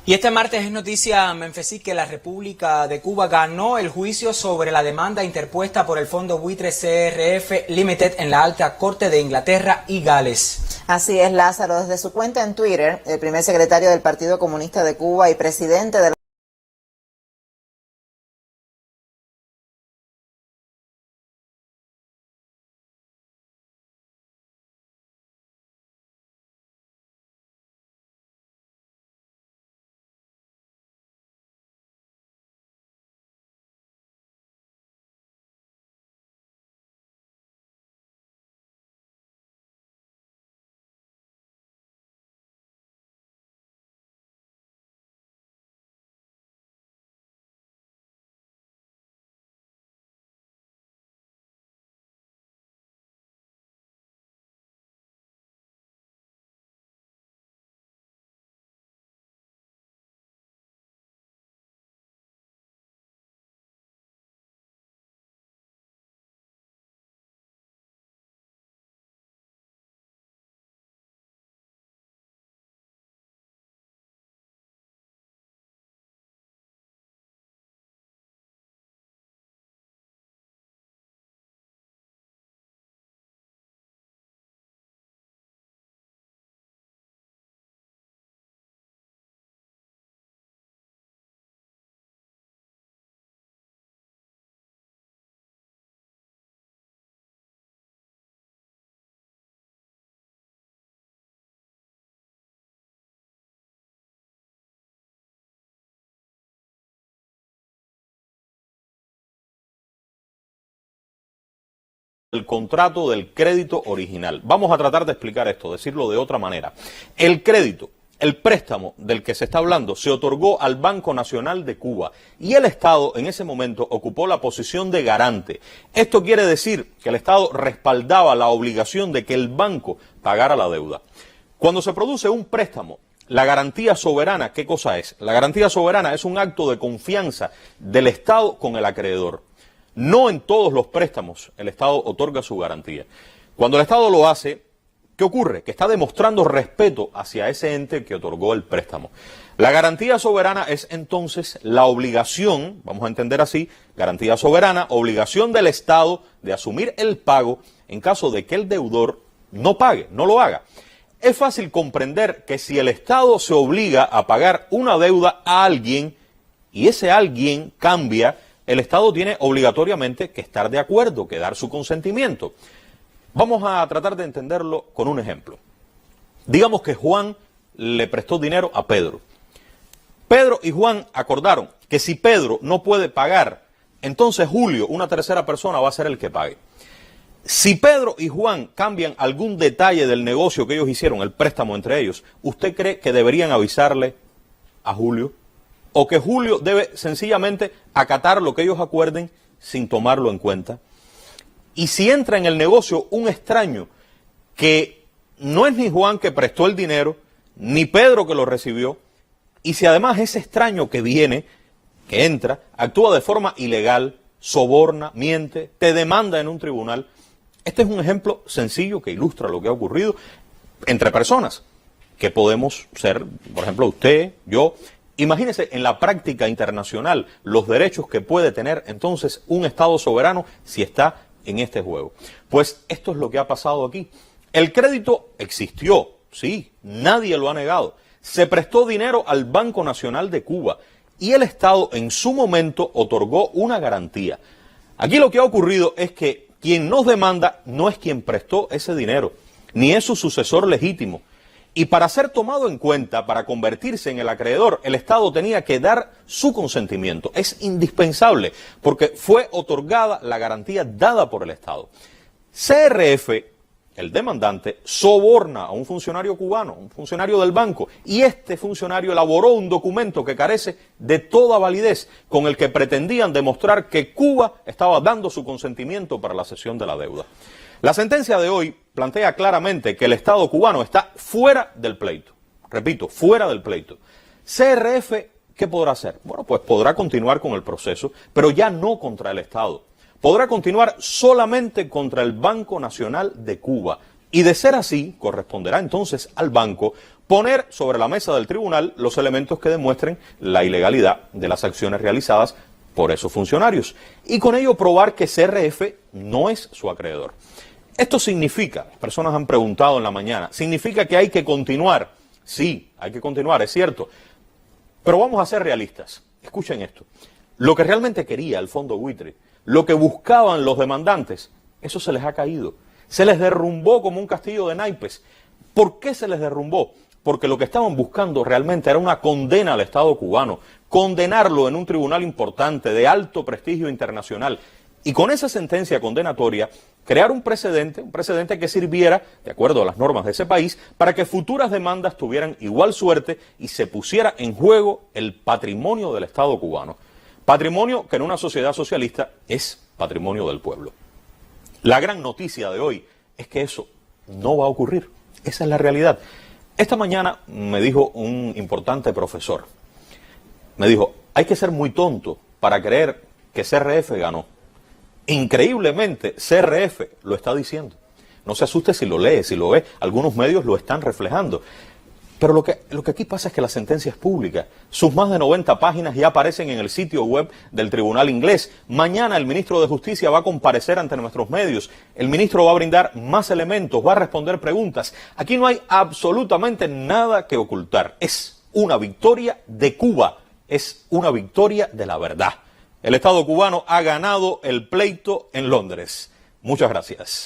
Y este martes es noticia, Menfesí, que la República de Cuba ganó el juicio sobre la demanda interpuesta por el fondo buitre CRF Limited en la Alta Corte de Inglaterra y Gales. Así es, Lázaro. Desde su cuenta en Twitter, el primer secretario del Partido Comunista de Cuba y presidente de la el contrato del crédito original. Vamos a tratar de explicar esto, decirlo de otra manera. El crédito, el préstamo del que se está hablando, se otorgó al Banco Nacional de Cuba y el Estado en ese momento ocupó la posición de garante. Esto quiere decir que el Estado respaldaba la obligación de que el banco pagara la deuda. Cuando se produce un préstamo, la garantía soberana, ¿qué cosa es? La garantía soberana es un acto de confianza del Estado con el acreedor. No en todos los préstamos el Estado otorga su garantía. Cuando el Estado lo hace, ¿qué ocurre? Que está demostrando respeto hacia ese ente que otorgó el préstamo. La garantía soberana es entonces la obligación, vamos a entender así, garantía soberana, obligación del Estado de asumir el pago en caso de que el deudor no pague, no lo haga. Es fácil comprender que si el Estado se obliga a pagar una deuda a alguien y ese alguien cambia, el Estado tiene obligatoriamente que estar de acuerdo, que dar su consentimiento. Vamos a tratar de entenderlo con un ejemplo. Digamos que Juan le prestó dinero a Pedro. Pedro y Juan acordaron que si Pedro no puede pagar, entonces Julio, una tercera persona, va a ser el que pague. Si Pedro y Juan cambian algún detalle del negocio que ellos hicieron, el préstamo entre ellos, ¿usted cree que deberían avisarle a Julio? ¿O que Julio debe sencillamente acatar lo que ellos acuerden sin tomarlo en cuenta? Y si entra en el negocio un extraño que no es ni Juan que prestó el dinero, ni Pedro que lo recibió, y si además ese extraño que viene, que entra, actúa de forma ilegal, soborna, miente, te demanda en un tribunal, este es un ejemplo sencillo que ilustra lo que ha ocurrido entre personas, que podemos ser, por ejemplo, usted, yo. Imagínese en la práctica internacional los derechos que puede tener entonces un Estado soberano si está en este juego. Pues esto es lo que ha pasado aquí. El crédito existió, sí, nadie lo ha negado. Se prestó dinero al Banco Nacional de Cuba y el Estado en su momento otorgó una garantía. Aquí lo que ha ocurrido es que quien nos demanda no es quien prestó ese dinero, ni es su sucesor legítimo. Y para ser tomado en cuenta, para convertirse en el acreedor, el Estado tenía que dar su consentimiento. Es indispensable porque fue otorgada la garantía dada por el Estado. CRF, el demandante, soborna a un funcionario cubano, un funcionario del banco, y este funcionario elaboró un documento que carece de toda validez, con el que pretendían demostrar que Cuba estaba dando su consentimiento para la cesión de la deuda. La sentencia de hoy plantea claramente que el Estado cubano está fuera del pleito. Repito, fuera del pleito. CRF, ¿qué podrá hacer? Bueno, pues podrá continuar con el proceso, pero ya no contra el Estado. Podrá continuar solamente contra el Banco Nacional de Cuba, Y de ser así, corresponderá entonces al banco poner sobre la mesa del tribunal los elementos que demuestren la ilegalidad de las acciones realizadas por esos funcionarios y con ello probar que CRF no es su acreedor. Esto significa, personas han preguntado en la mañana, ¿significa que hay que continuar? Sí, hay que continuar, es cierto, pero vamos a ser realistas. Escuchen esto, lo que realmente quería el fondo buitre, lo que buscaban los demandantes, eso se les ha caído, se les derrumbó como un castillo de naipes. ¿Por qué se les derrumbó? Porque lo que estaban buscando realmente era una condena al Estado cubano, condenarlo en un tribunal importante, de alto prestigio internacional, y con esa sentencia condenatoria crear un precedente que sirviera, de acuerdo a las normas de ese país, para que futuras demandas tuvieran igual suerte y se pusiera en juego el patrimonio del Estado cubano. Patrimonio que en una sociedad socialista es patrimonio del pueblo. La gran noticia de hoy es que eso no va a ocurrir. Esa es la realidad. Esta mañana me dijo un importante profesor, me dijo, hay que ser muy tonto para creer que CRF ganó. Increíblemente, CRF lo está diciendo. No se asuste si lo lee, si lo ve, algunos medios lo están reflejando. Pero lo que aquí pasa es que la sentencia es pública. Sus más de 90 páginas ya aparecen en el sitio web del tribunal inglés. Mañana el ministro de Justicia va a comparecer ante nuestros medios. El ministro va a brindar más elementos, va a responder preguntas. Aquí no hay absolutamente nada que ocultar. Es una victoria de Cuba. Es una victoria de la verdad. El Estado cubano ha ganado el pleito en Londres. Muchas gracias.